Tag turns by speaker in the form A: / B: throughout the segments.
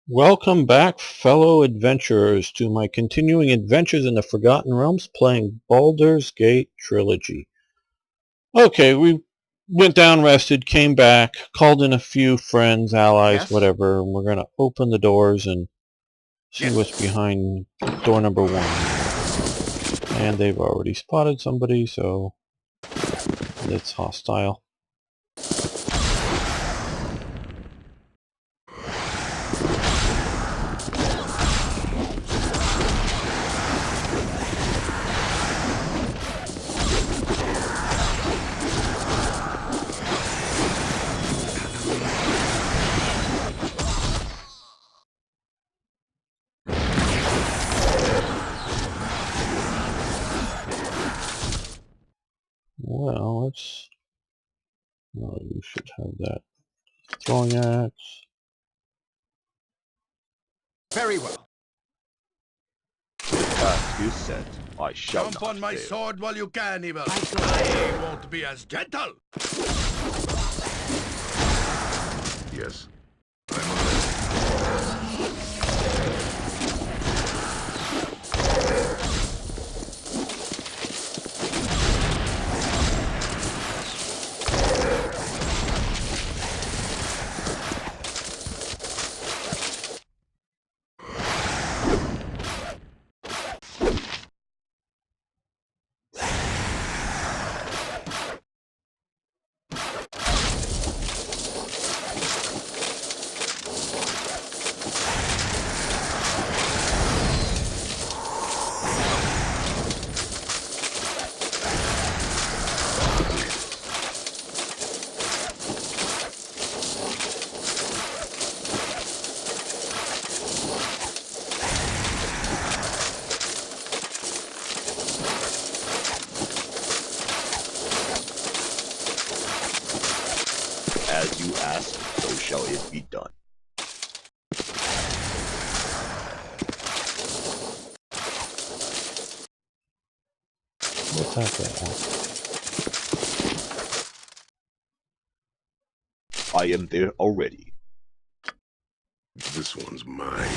A: Welcome back, fellow adventurers, to my continuing adventures in the Forgotten Realms playing Baldur's Gate Trilogy. Okay, we went down, rested, came back, called in a few friends, allies,
B: Yes?
A: whatever, and we're going to open the doors and see
B: Yes.
A: what's behind door number 1. And they've already spotted somebody, so it's hostile. Well, let's... Oh, you should have that throwing axe.
B: Very well.
C: Task is set. I shall
D: Jump
C: not
D: on my
C: fail.
D: sword while you can, Evil. I won't be as gentle. Yes. I'm on it.
C: As you ask, so shall it be done.
A: What's that?
C: I am there already.
D: This one's mine.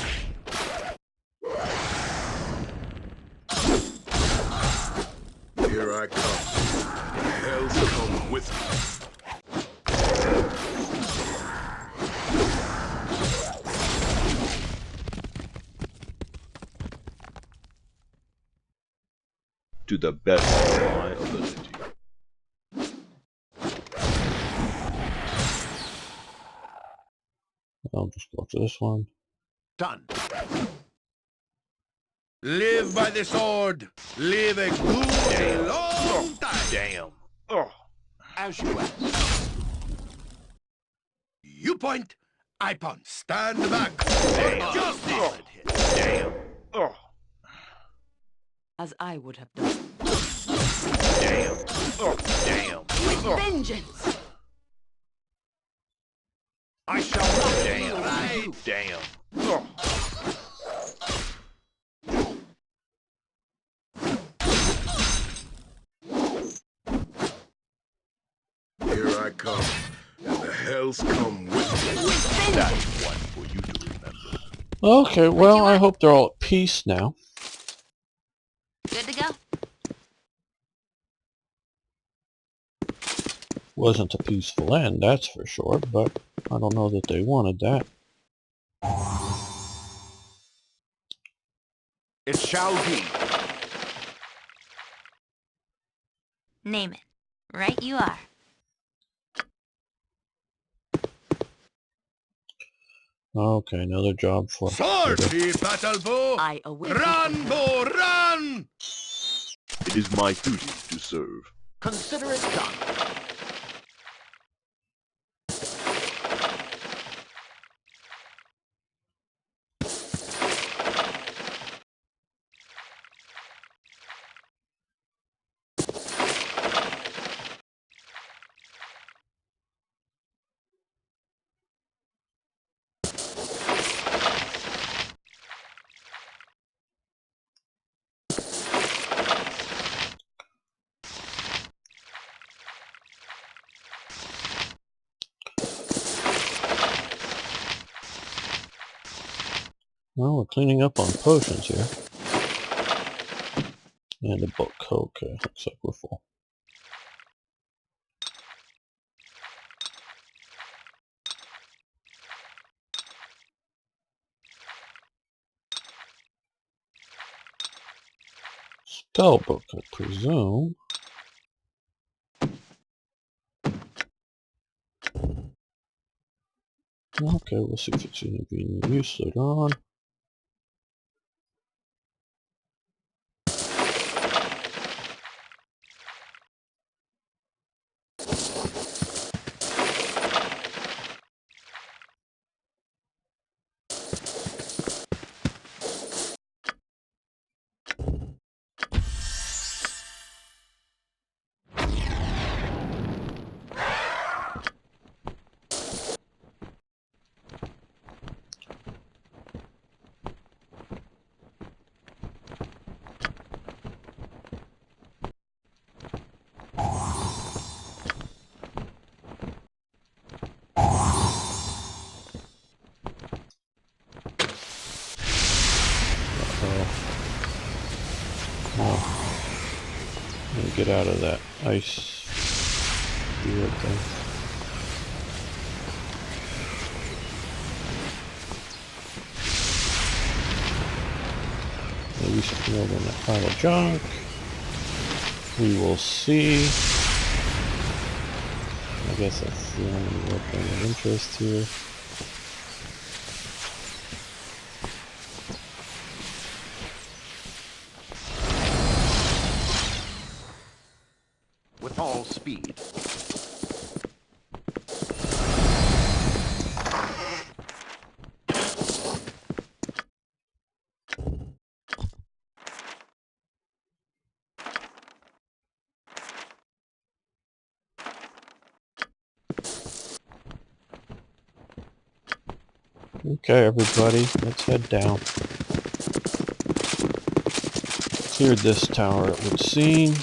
D: Here I come. Hell's come with me.
C: To the best of my ability.
A: I'll just go to this one.
B: Done.
D: Live by the sword. Live a good long time.
C: Damn. Oh.
B: As you ask.
D: You point, I punt. Stand back.
C: Damn.
D: Just
C: Oh. Damn. Oh.
E: As I would have done.
C: Damn. Oh. Damn. Oh.
E: Vengeance!
B: I shall not
C: Damn.
B: fail.
C: Damn. Oh.
D: Here I come, and the hells come with me.
C: That's one for you to remember.
A: Okay, well, I hope they're all at peace now.
E: Good to go.
A: Wasn't a peaceful end, that's for sure, but I don't know that they wanted that.
B: It shall be.
E: Name it. Right you are.
A: Okay, another job for...
D: Sword, be battle bow.
E: I await.
D: Run, bow, run!
C: It is my duty to serve.
B: Consider it done.
A: Well, we're cleaning up on potions here. And a book. Okay, looks like we're full. Spell book, I presume. Okay, we'll see if it's going to be any use later on. Let me get out of that ice weird thing. Maybe something over in that pile of junk. We will see. I guess that's the only weapon of interest here.
B: With all speed.
A: Okay, everybody, let's head down. Cleared this tower, it would seem.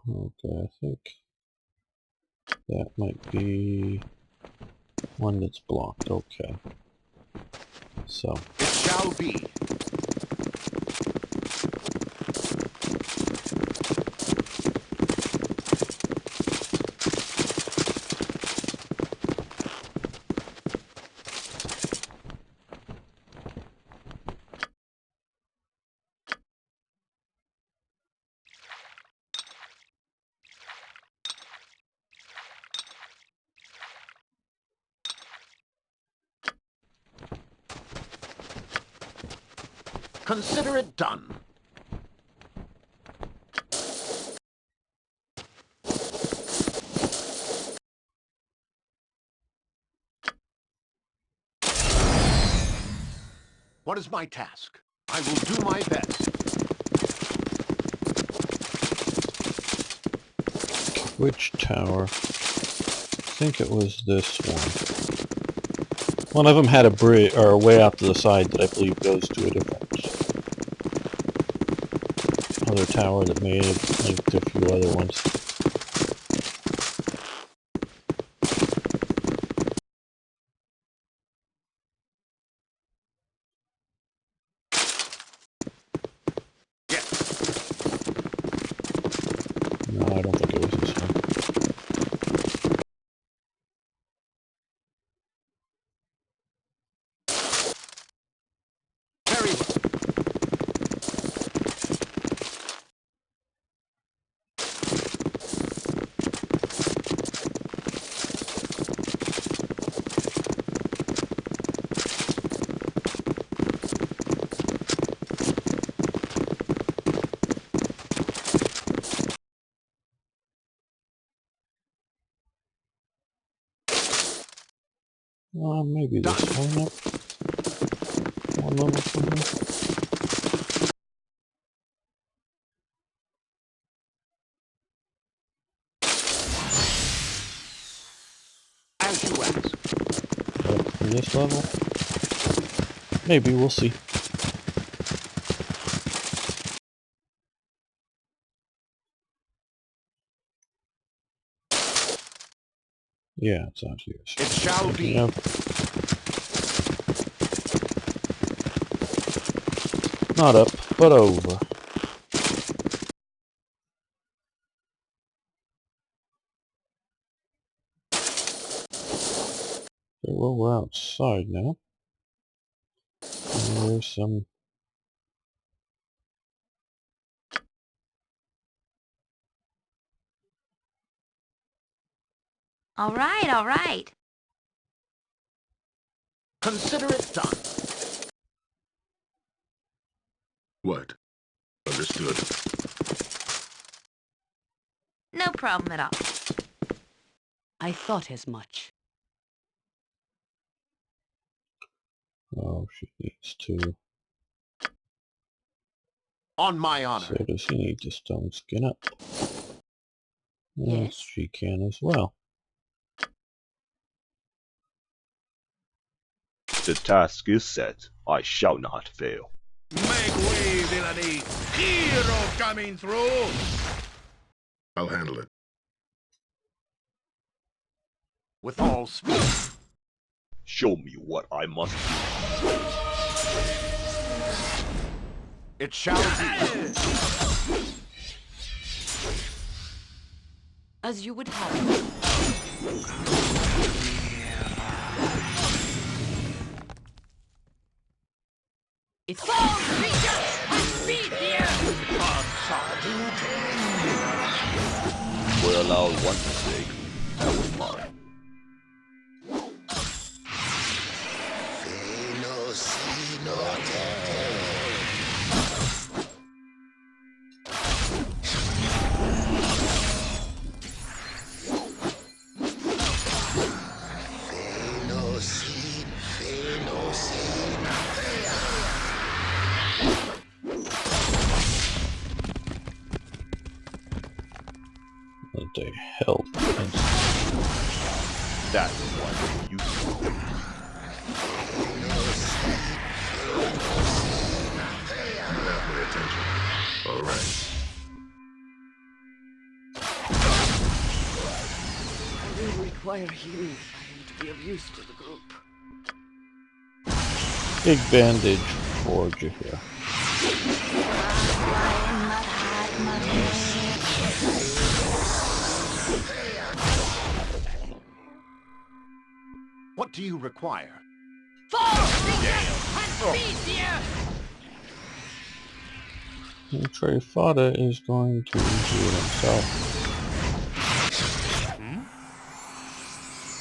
A: Okay, I think that might be one that's blocked. Okay. So.
B: It shall be. Consider it done. What is my task? I will do my best.
A: Which tower? I think it was this one. One of them had a bridge, or a way out to the side that I believe goes to a different other tower that may have linked to a few other ones. No, I don't think it was this one.
B: Very well.
A: Maybe this one up. One level from here.
B: As you ask.
A: Up from this level. Maybe, we'll see. Yeah, it's out here.
B: It shall be.
A: Yep. Not up, but over. Okay, well, we're outside now. And there's some...
E: All right, all right.
B: Consider it done.
D: What? Understood.
E: No problem at all.
F: I thought as much.
A: Oh, she needs to...
B: On my honor.
A: So does he need to stone skin up? Yes,
F: Yes?
A: she can as well.
C: The task is set. I shall not fail.
G: Make way, villainy! Hero coming through!
D: I'll handle it.
B: With all speed.
C: Show me what I must do.
B: It shall be.
F: As you would have it. It's
C: We'll allow one mistake. That was mine.
A: What the hell?
C: That's why you do.
D: Have my attention. All right.
F: I will require healing if I am to be of use to the group.
A: Big bandage for you here.
B: What do you require?
A: And Trey Fada is going to do it himself.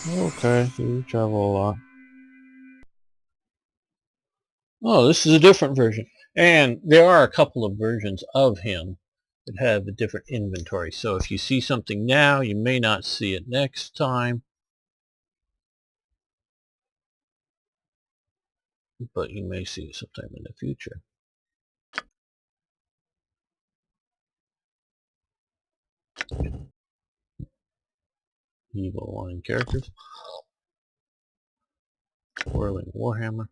A: Okay, you travel a lot. Oh, this is a different version. And there are a couple of versions of him that have a different inventory. So if you see something now, you may not see it next time. But you may see it sometime in the future. Evil line characters. Whirling Warhammer.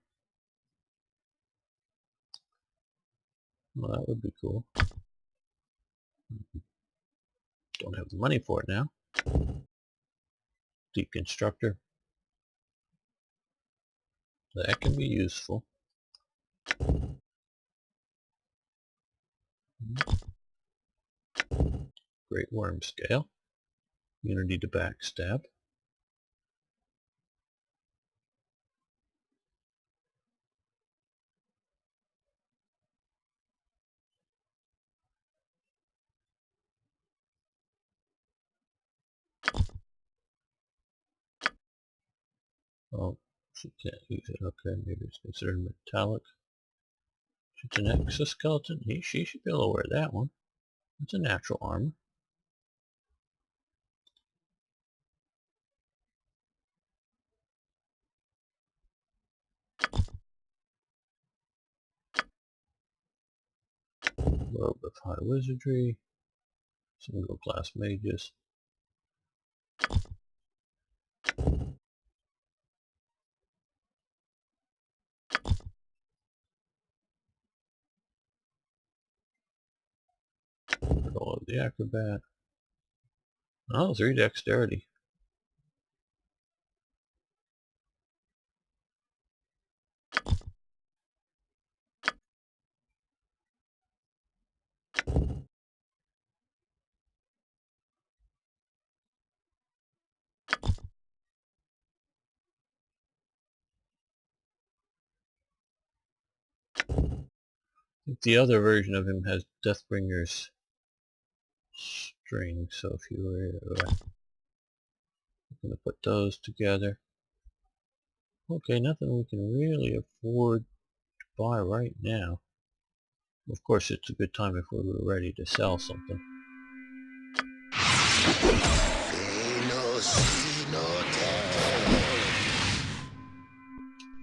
A: Well, that would be cool. Don't have the money for it now. Deconstructor. That can be useful. Great Worm Scale. Unity to backstab. Oh, she can't use it. Okay, maybe it's considered metallic. It's an exoskeleton. She should be able to wear that one. It's a natural armor. Robe of High Wizardry. Single class mages. Roll of the Acrobat. Oh, 3 dexterity. The other version of him has Deathbringer's string, so if you were going to put those together. Okay, nothing we can really afford to buy right now. Of course, it's a good time if we were ready to sell something.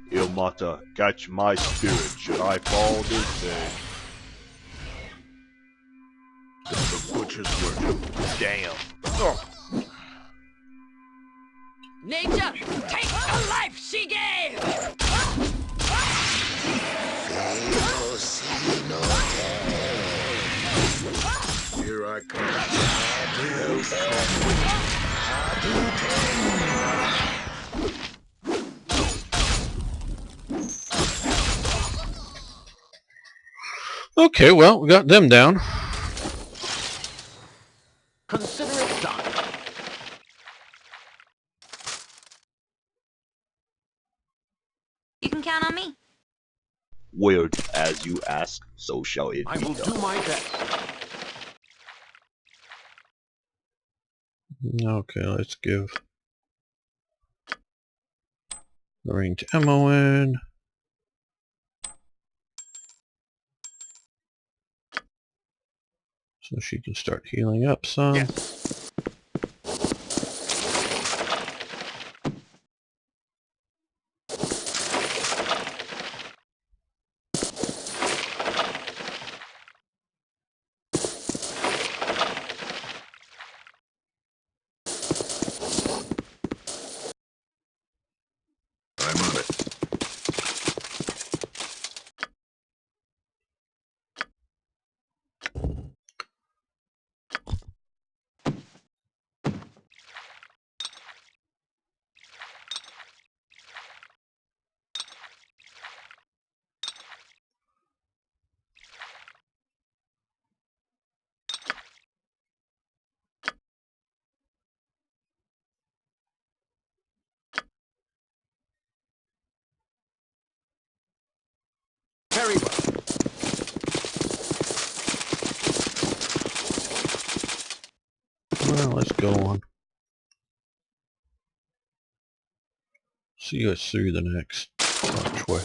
C: Ilmata, catch my spirit should I fall this day.
D: The butcher's work.
C: Damn.
F: Nature, take the life she gave!
D: Here I come. The hell's come.
A: Okay, well, we got them down.
B: Consider it done.
E: You can count on me.
C: Weird, as you ask, so shall it
B: I
C: be
B: will
C: done.
B: do my best.
A: Okay, let's give Lorraine to ammo in. So she can start healing up some.
B: Yes.
D: I'm on it.
B: Very well.
A: Well, let's go on. See us through the next archway.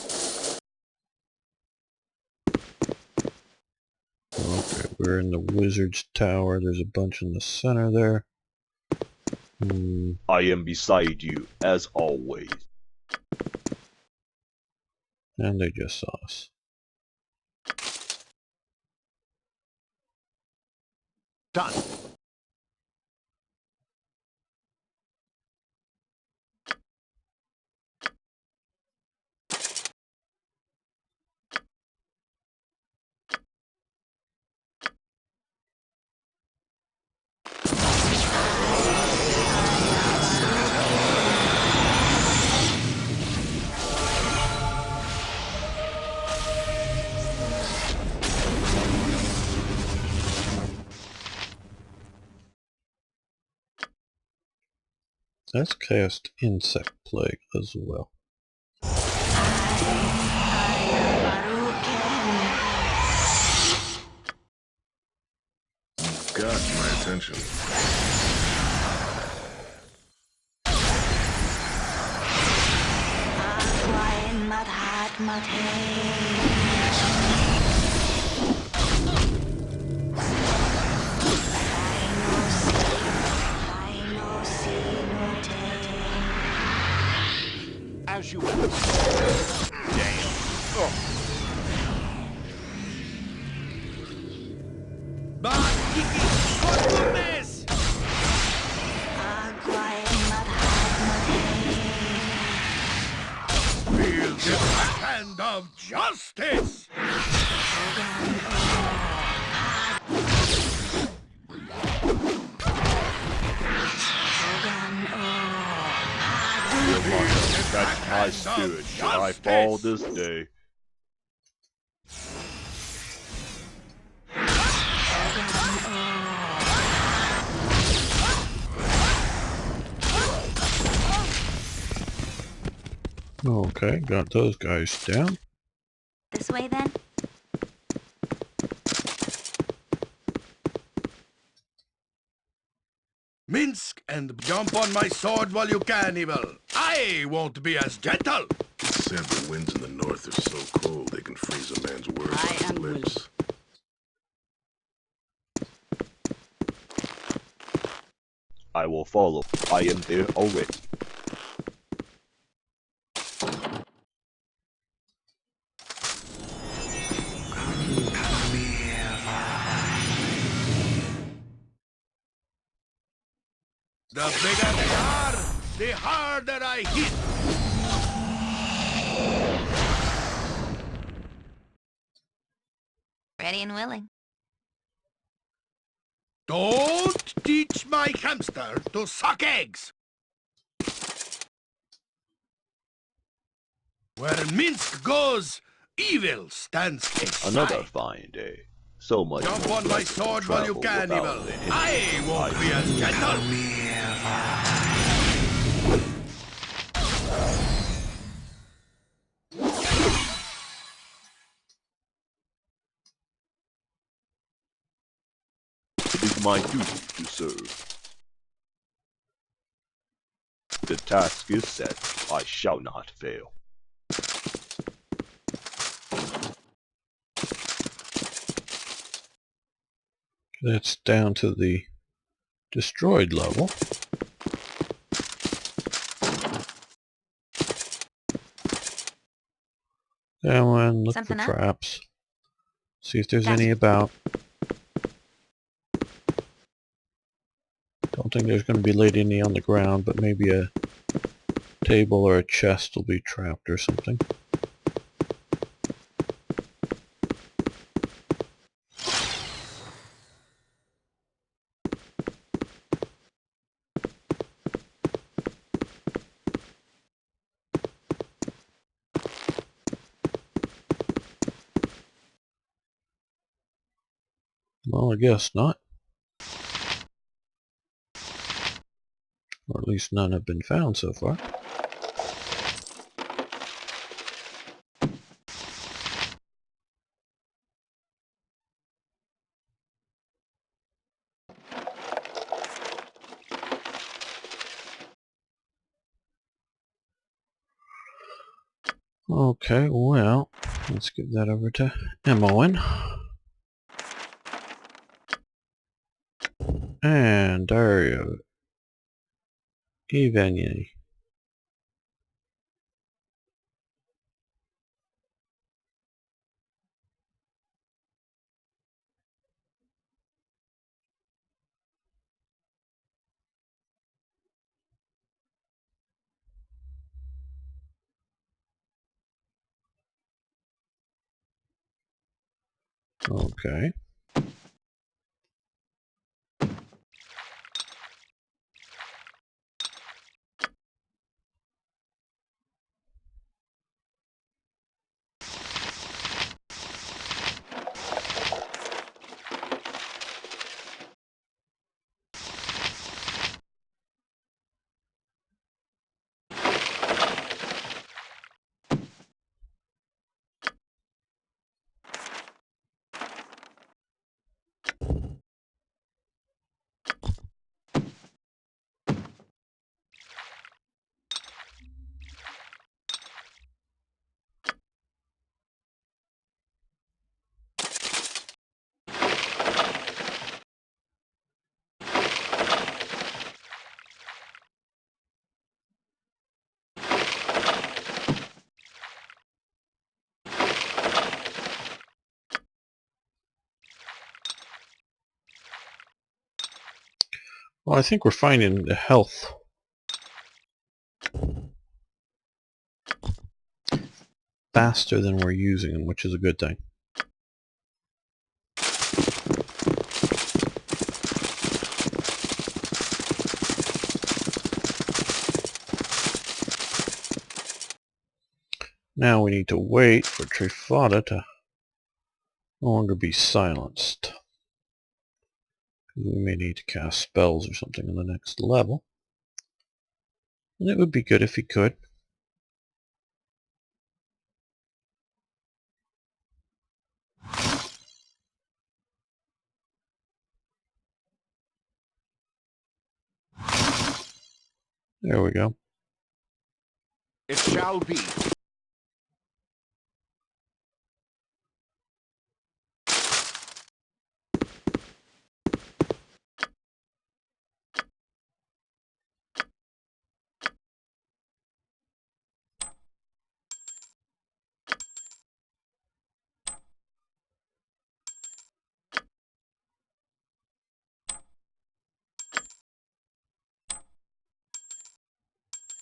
A: Okay, we're in the wizard's tower. There's a bunch in the center there.
C: I am beside you, as always.
A: And they just saw us.
B: Done.
A: Let's cast Insect Plague as well.
D: Got my attention.
B: As you wish. Damn.
G: Feel the hand of justice!
C: Ilmata, catch my spirit should I fall this day.
A: Okay, got those guys down.
E: This way then?
G: Minsk and jump on my sword while you can, evil. I won't be as gentle.
D: It's said the winds in the north are so cold they can freeze a man's words
F: I
D: on his
F: am
D: lips.
C: I will follow. I am there already.
G: The bigger they are, the harder I hit.
E: Ready and willing.
G: Don't teach my hamster to suck eggs. Where Minsk goes, evil stands aside.
C: Another fine day. So much
G: Jump
C: more
G: on my
C: pleasant to
G: sword while you
C: travel
G: can,
C: without
G: evil.
C: the hindrance
G: I
C: of
G: won't be as gentle.
C: It is my duty to serve. The task is set. I shall not fail.
A: That's down to the destroyed level. That one, look
E: Something
A: for
E: up?
A: traps. See if there's
E: Gotcha.
A: any about. Don't think there's going to be laid any on the ground, but maybe a table or a chest will be trapped or something. Well, I guess not. Or at least none have been found so far. Okay, well, let's give that over to Emmeline. And Dario. Evgeny. Okay. Well, I think we're finding the health faster than we're using them, which is a good thing. Now we need to wait for Trifada to no longer be silenced. We may need to cast spells or something on the next level. And it would be good if he could. There we go.
B: It shall be.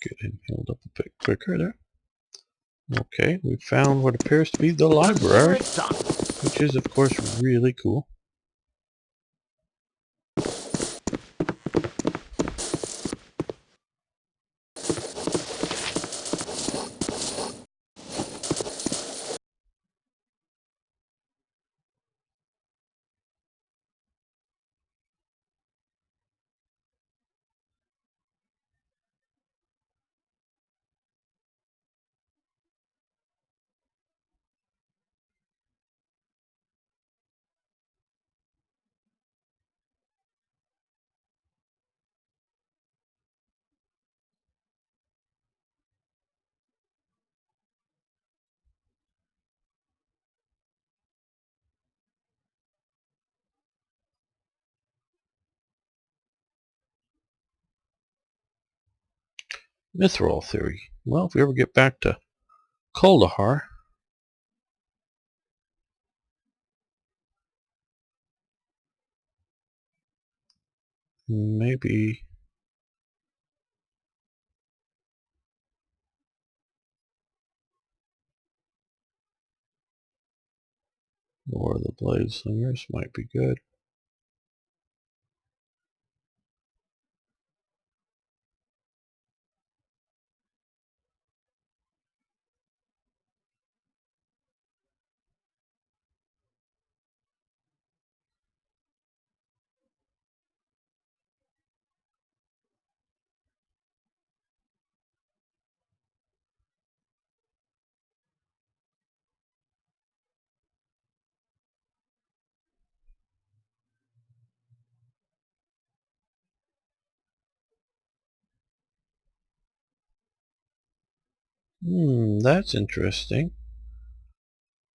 A: Getting healed up a bit quicker there. Okay, we found what appears to be the library, which is of course really cool. Mithril theory. Well, if we ever get back to Kuldahar, maybe War of the Blade Slingers might be good. That's interesting.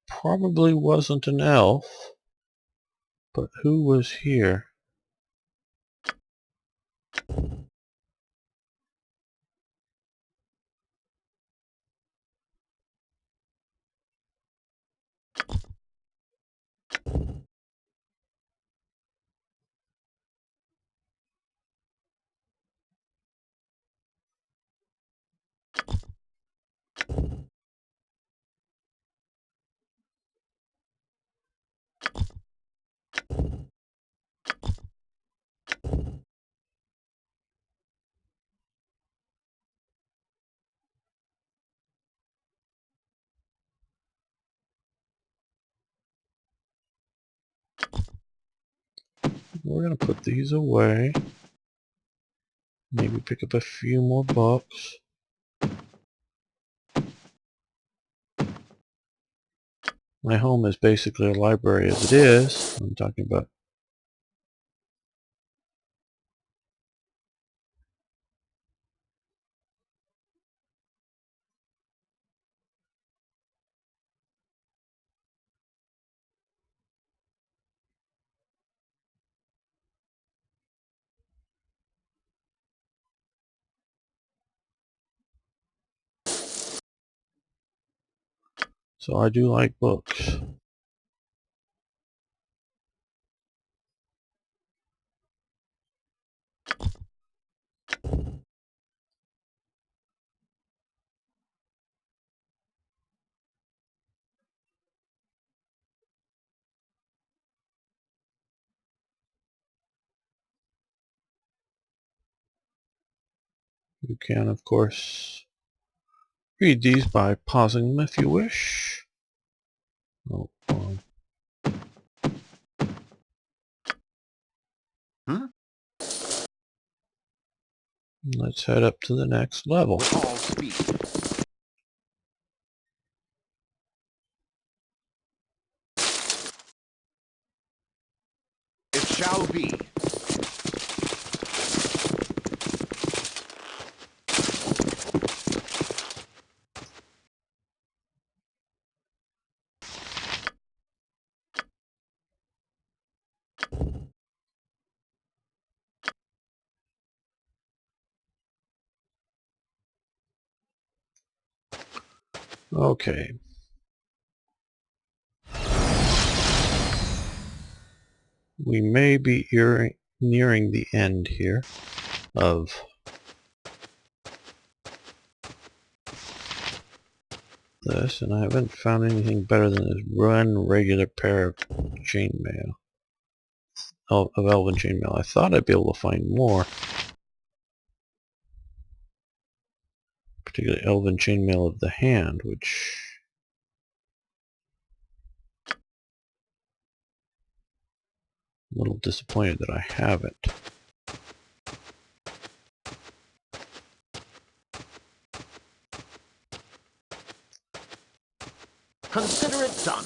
A: Probably wasn't an elf, but who was here? We're going to put these away. Maybe pick up a few more books. My home is basically a library as it is. I'm talking about. So I do like books. You can, of course, read these by pausing them if you wish. Oh, let's head up to the next level.
B: With all speed. It shall be.
A: Okay. We may be nearing the end here of this, and I haven't found anything better than this one regular pair of chainmail. Of elven chainmail. I thought I'd be able to find more. Particularly elven chainmail of the hand, which I'm a little disappointed that I haven't.
B: Consider it done.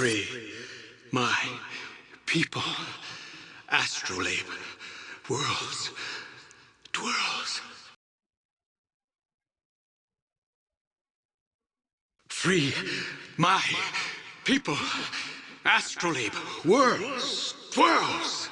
H: Free my people. Astrolabe. Worlds. Twirls. Free my people. Astrolabe. Worlds. Twirls.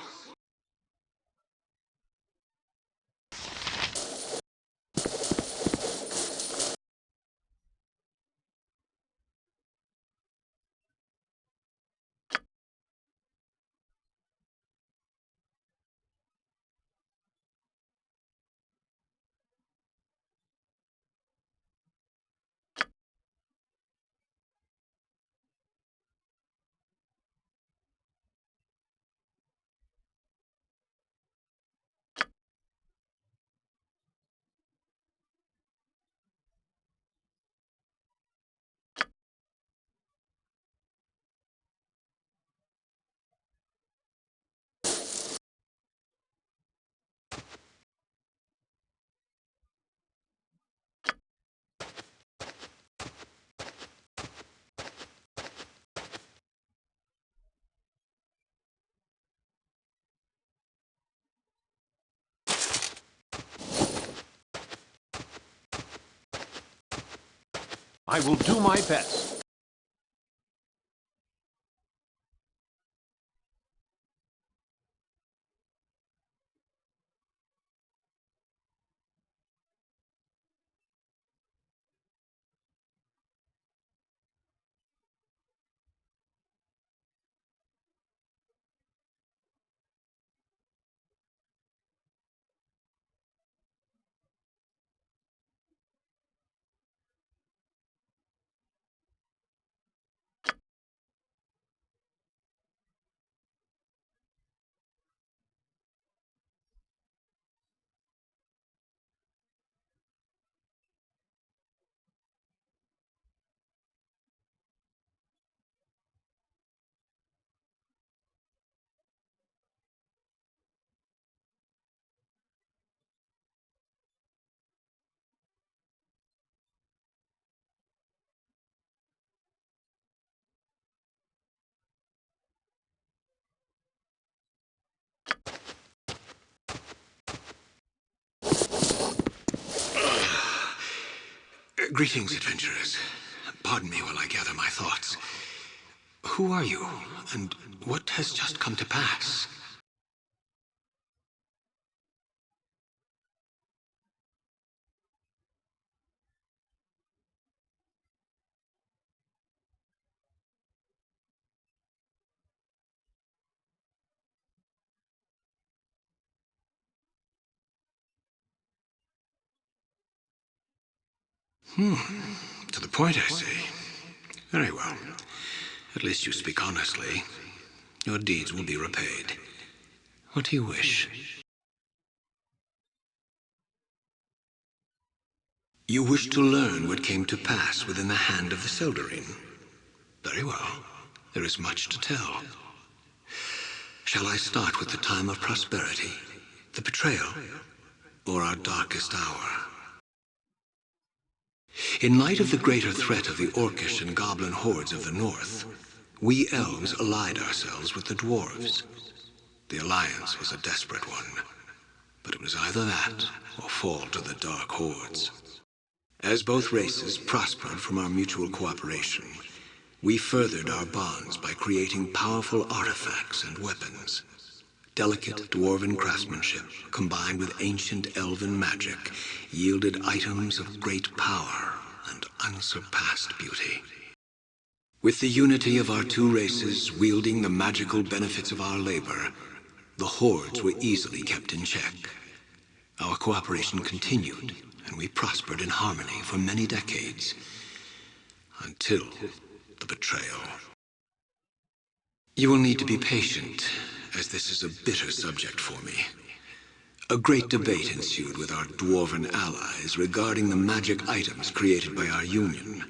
B: I will do my best.
H: Greetings, adventurers. Pardon me while I gather my thoughts. Who are you, and what has just come to pass? To the point, I see. Very well. At least you speak honestly. Your deeds will be repaid. What do you wish? You wish to learn what came to pass within the hand of the Seldarine? Very well. There is much to tell. Shall I start with the time of prosperity, the betrayal, or our darkest hour? In light of the greater threat of the Orcish and Goblin hordes of the north, we elves allied ourselves with the dwarves. The alliance was a desperate one, but it was either that or fall to the dark hordes. As both races prospered from our mutual cooperation, we furthered our bonds by creating powerful artifacts and weapons. Delicate dwarven craftsmanship, combined with ancient elven magic, yielded items of great power and unsurpassed beauty. With the unity of our two races wielding the magical benefits of our labor, the hordes were easily kept in check. Our cooperation continued, and we prospered in harmony for many decades, until the betrayal. You will need to be patient, as this is a bitter subject for me. A great debate ensued with our dwarven allies regarding the magic items created by our union.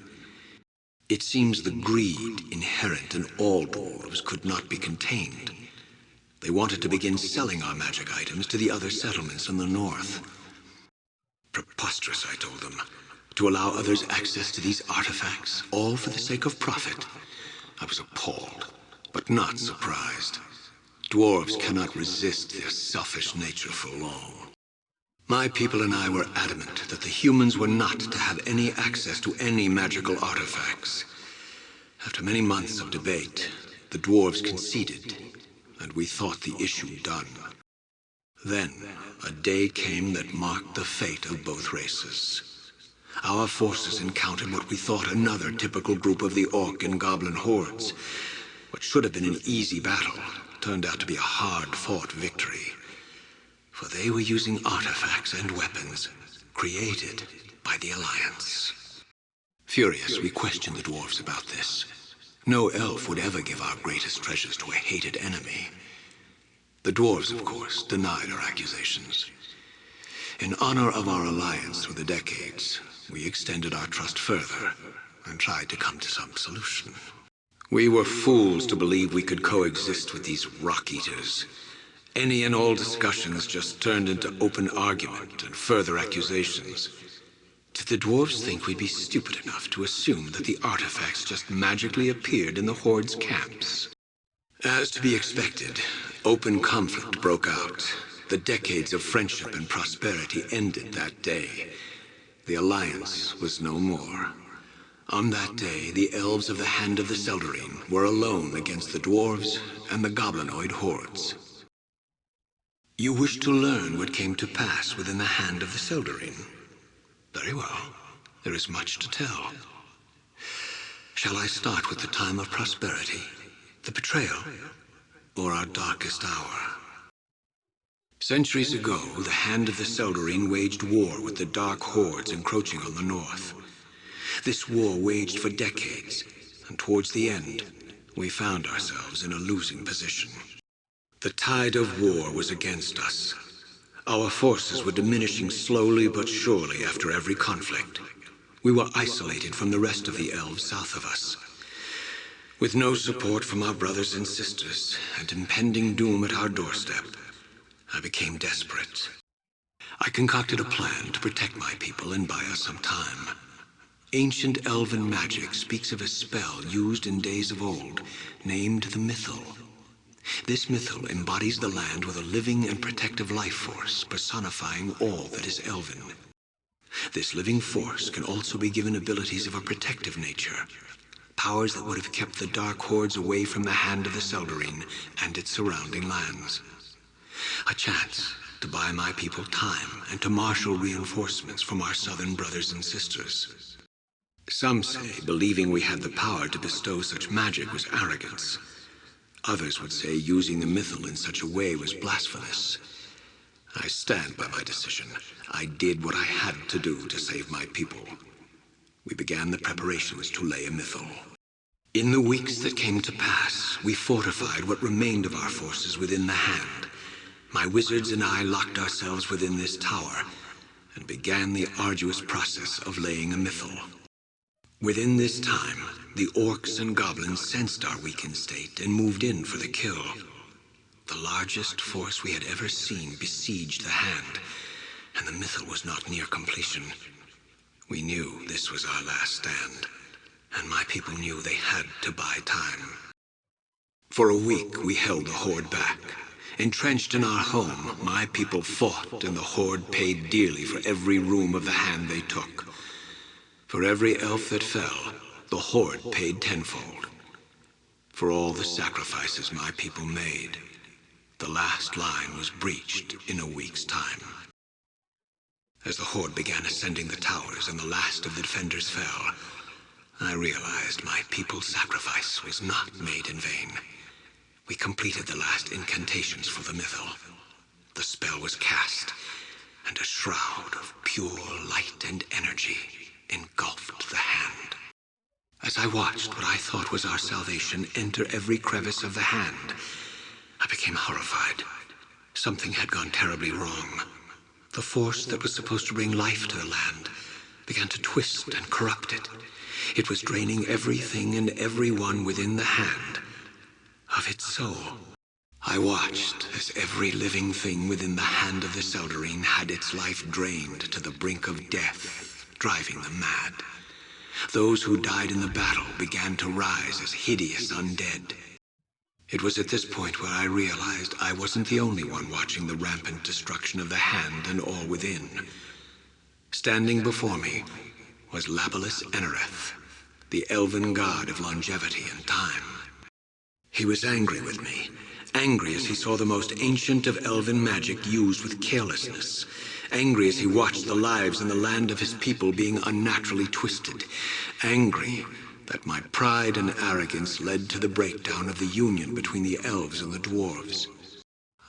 H: It seems the greed inherent in all dwarves could not be contained. They wanted to begin selling our magic items to the other settlements in the north. Preposterous, I told them, to allow others access to these artifacts, all for the sake of profit. I was appalled, but not surprised. Dwarves cannot resist their selfish nature for long. My people and I were adamant that the humans were not to have any access to any magical artifacts. After many months of debate, the dwarves conceded, and we thought the issue done. Then, a day came that marked the fate of both races. Our forces encountered what we thought another typical group of the Orc and Goblin hordes. What should have been an easy battle turned out to be a hard-fought victory. For they were using artifacts and weapons created by the Alliance. Furious, we questioned the dwarves about this. No elf would ever give our greatest treasures to a hated enemy. The dwarves, of course, denied our accusations. In honor of our alliance through the decades, we extended our trust further and tried to come to some solution. We were fools to believe we could coexist with these rock-eaters. Any and all discussions just turned into open argument and further accusations. Did the dwarves think we'd be stupid enough to assume that the artifacts just magically appeared in the Horde's camps? As to be expected, open conflict broke out. The decades of friendship and prosperity ended that day. The Alliance was no more. On that day, the elves of the Hand of the Seldarine were alone against the dwarves and the goblinoid hordes. You wish to learn what came to pass within the Hand of the Seldarine? Very well. There is much to tell. Shall I start with the time of prosperity, the betrayal, or our darkest hour? Centuries ago, the Hand of the Seldarine waged war with the dark hordes encroaching on the north. This war waged for decades, and towards the end, we found ourselves in a losing position. The tide of war was against us. Our forces were diminishing slowly but surely after every conflict. We were isolated from the rest of the elves south of us. With no support from our brothers and sisters, and impending doom at our doorstep, I became desperate. I concocted a plan to protect my people and buy us some time. Ancient elven magic speaks of a spell used in days of old, named the Mythal. This Mythal embodies the land with a living and protective life force, personifying all that is elven. This living force can also be given abilities of a protective nature, powers that would have kept the dark hordes away from the Hand of the Seldarine and its surrounding lands. A chance to buy my people time and to marshal reinforcements from our southern brothers and sisters. Some say believing we had the power to bestow such magic was arrogance. Others would say using the Mythal in such a way was blasphemous. I stand by my decision. I did what I had to do to save my people. We began the preparations to lay a Mythal. In the weeks that came to pass, we fortified what remained of our forces within the Hand. My wizards and I locked ourselves within this tower, and began the arduous process of laying a mythal. Within this time, the orcs and goblins sensed our weakened state and moved in for the kill. The largest force we had ever seen besieged the hand, and the mythal was not near completion. We knew this was our last stand, and my people knew they had to buy time. For a week, we held the horde back. Entrenched in our home, my people fought, and the horde paid dearly for every room of the hand they took. For every elf that fell, the horde paid tenfold. For all the sacrifices my people made, the last line was breached in a week's time. As the horde began ascending the towers and the last of the defenders fell, I realized my people's sacrifice was not made in vain. We completed the last incantations for the mythal. The spell was cast, and a shroud of pure light and energy engulfed the hand. As I watched what I thought was our salvation enter every crevice of the hand, I became horrified. Something had gone terribly wrong. The force that was supposed to bring life to the land began to twist and corrupt it. It was draining everything and everyone within the hand of its soul. I watched as every living thing within the hand of the Seldarine had its life drained to the brink of death, driving them mad. Those who died in the battle began to rise as hideous undead. It was at this point where I realized I wasn't the only one watching the rampant destruction of the hand and all within. Standing before me was Labalus Enereth, the elven god of longevity and time. He was angry with me, angry as he saw the most ancient of elven magic used with carelessness, angry as he watched the lives in the land of his people being unnaturally twisted, angry that my pride and arrogance led to the breakdown of the union between the elves and the dwarves.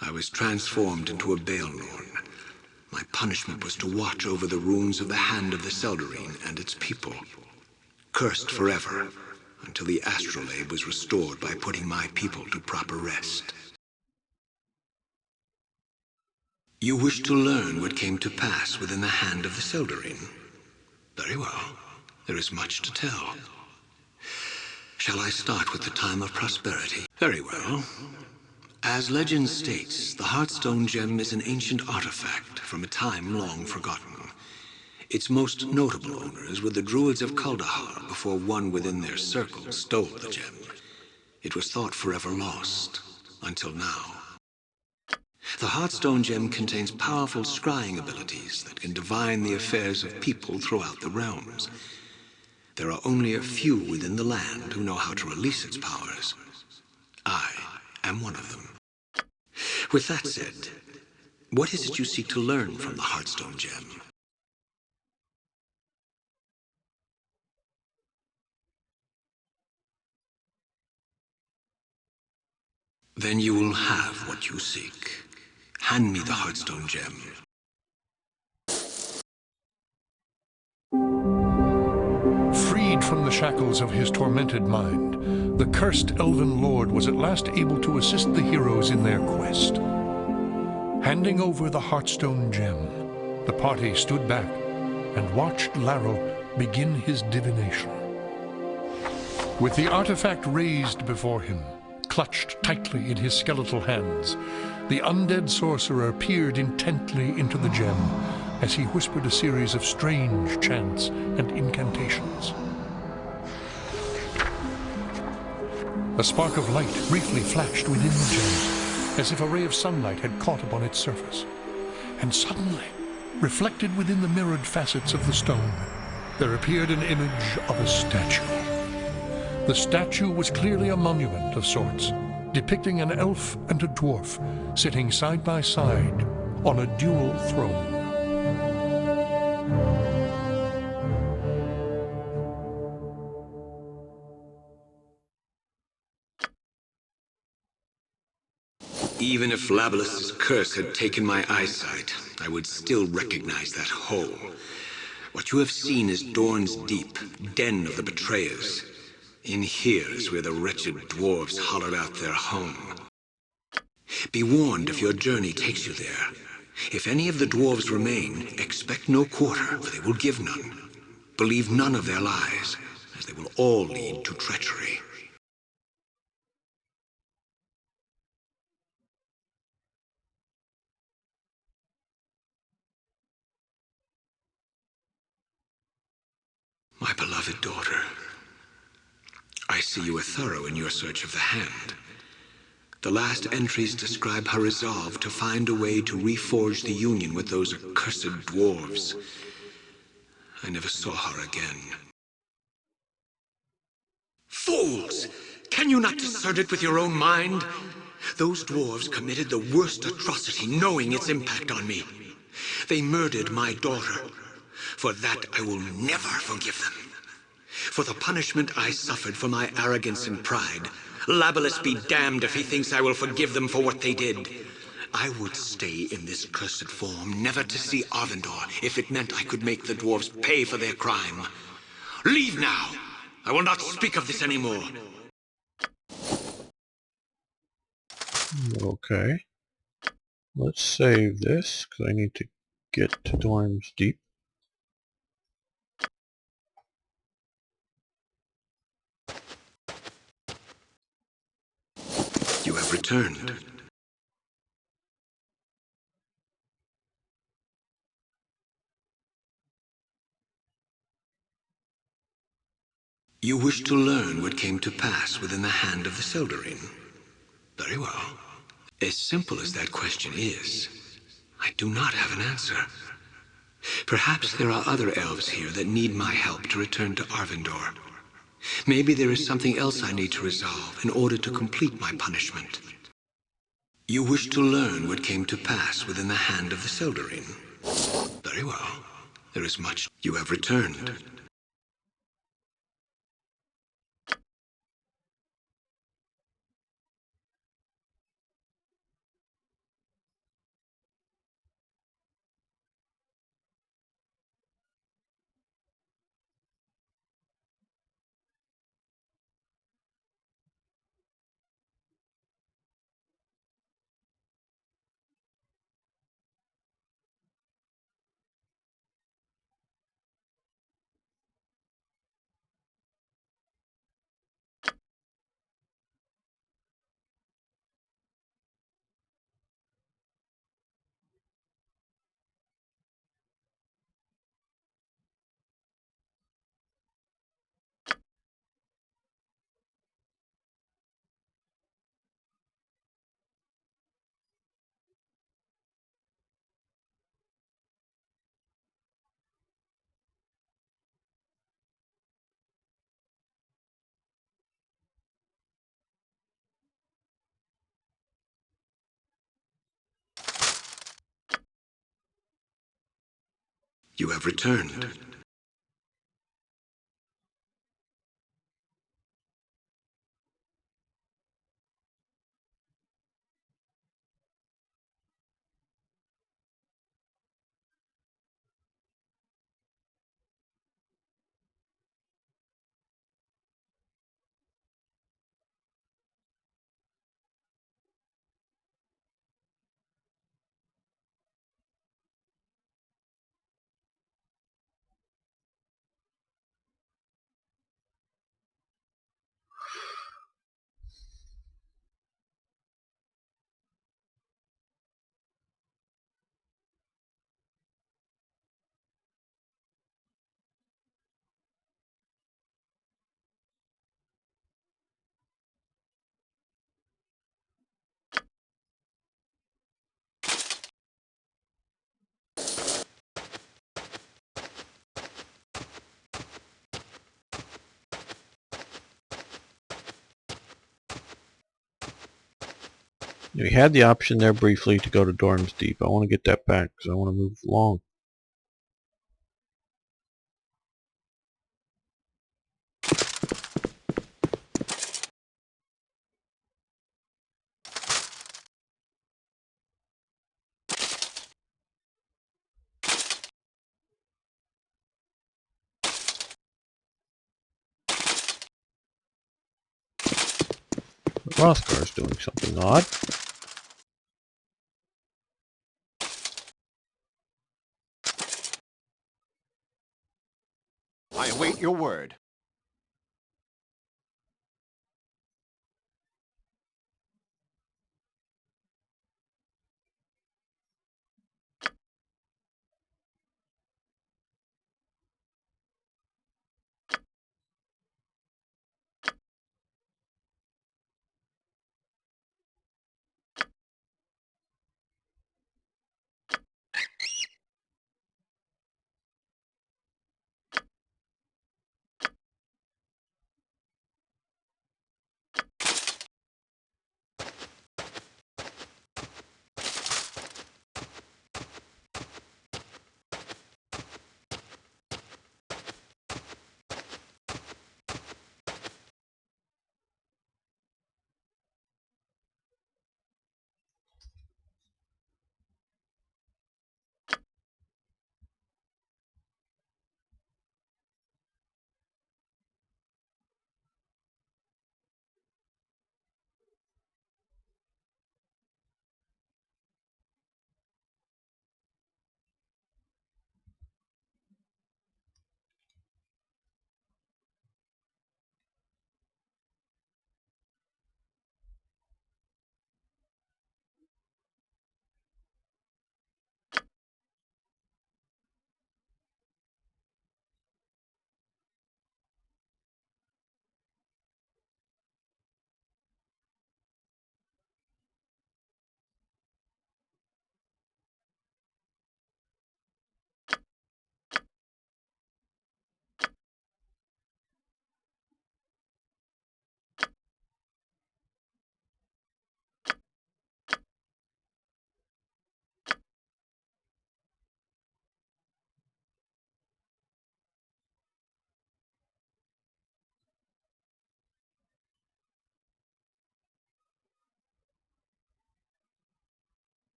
H: I was transformed into a Baldur. My punishment was to watch over the runes of the hand of the Seldarine and its people, cursed forever, until the astrolabe was restored by putting my people to proper rest. You wish to learn what came to pass within the hand of the Seldarine? Very well. There is much to tell. Shall I start with the time of prosperity? Very well. As legend states, the Heartstone Gem is an ancient artifact from a time long forgotten. Its most notable owners were the Druids of Kuldahar before one within their circle stole the gem. It was thought forever lost, until now. The Heartstone Gem contains powerful scrying abilities that can divine the affairs of people throughout the realms. There are only a few within the land who know how to release its powers. I am one of them. With that said, what is it you seek to learn from the Heartstone Gem? Then you will have what you seek. Hand me the Heartstone Gem.
I: Freed from the shackles of his tormented mind, the cursed elven lord was at last able to assist the heroes in their quest. Handing over the Heartstone Gem, the party stood back and watched Laryl begin his divination. With the artifact raised before him, clutched tightly in his skeletal hands, the undead sorcerer peered intently into the gem as he whispered a series of strange chants and incantations. A spark of light briefly flashed within the gem, as if a ray of sunlight had caught upon its surface. And suddenly, reflected within the mirrored facets of the stone, there appeared an image of a statue. The statue was clearly a monument of sorts, depicting an elf and a dwarf sitting side by side on a dual throne.
H: Even if Labalus's curse had taken my eyesight, I would still recognize that hole. What you have seen is Dorn's Deep, den of the betrayers. In here is where the wretched dwarves hollowed out their home. Be warned if your journey takes you there. If any of the dwarves remain, expect no quarter, for they will give none. Believe none of their lies, as they will all lead to treachery. My beloved daughter, I see you are thorough in your search of the hand. The last entries describe her resolve to find a way to reforge the union with those accursed dwarves. I never saw her again. Fools! Can you not discern it with your own mind? Those dwarves committed the worst atrocity, knowing its impact on me. They murdered my daughter. For that, I will never forgive them. For the punishment I suffered for my arrogance and pride, Labalus be damned if he thinks I will forgive them for what they did. I would stay in this cursed form, never to see Arvindor, if it meant I could make the dwarves pay for their crime. Leave now! I will not speak of this anymore.
A: Okay. Let's save this, because I need to get to Dorm's Deep.
H: You have returned. You wish to learn what came to pass within the hand of the Seldarine? Very well. As simple as that question is, I do not have an answer. Perhaps there are other elves here that need my help to return to Arvindor. Maybe there is something else I need to resolve in order to complete my punishment. You wish to learn what came to pass within the hand of the Seldarine? Very well. There is much. You have returned. You have returned.
A: We had the option there briefly to go to Dorm's Deep. I want to get that back because I want to move along. Rothgar's doing something odd.
B: I await your word.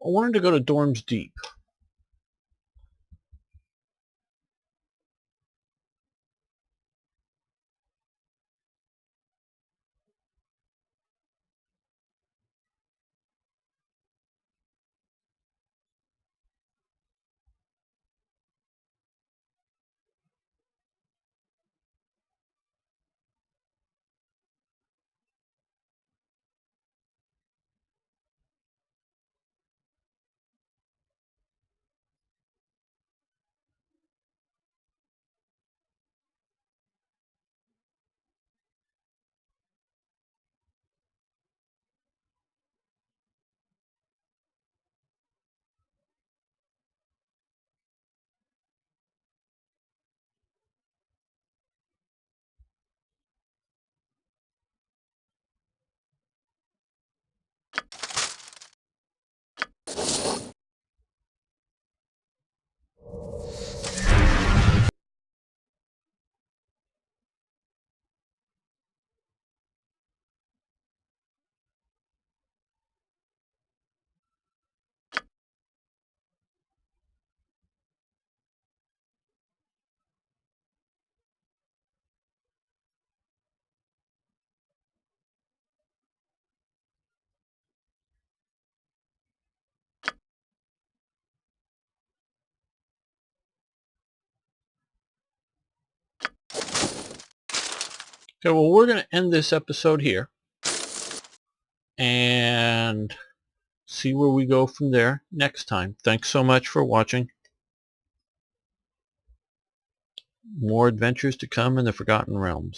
A: I wanted to go to Dorm's Deep. Okay, well, we're going to end this episode here and see where we go from there next time. Thanks so much for watching. More adventures to come in the Forgotten Realms.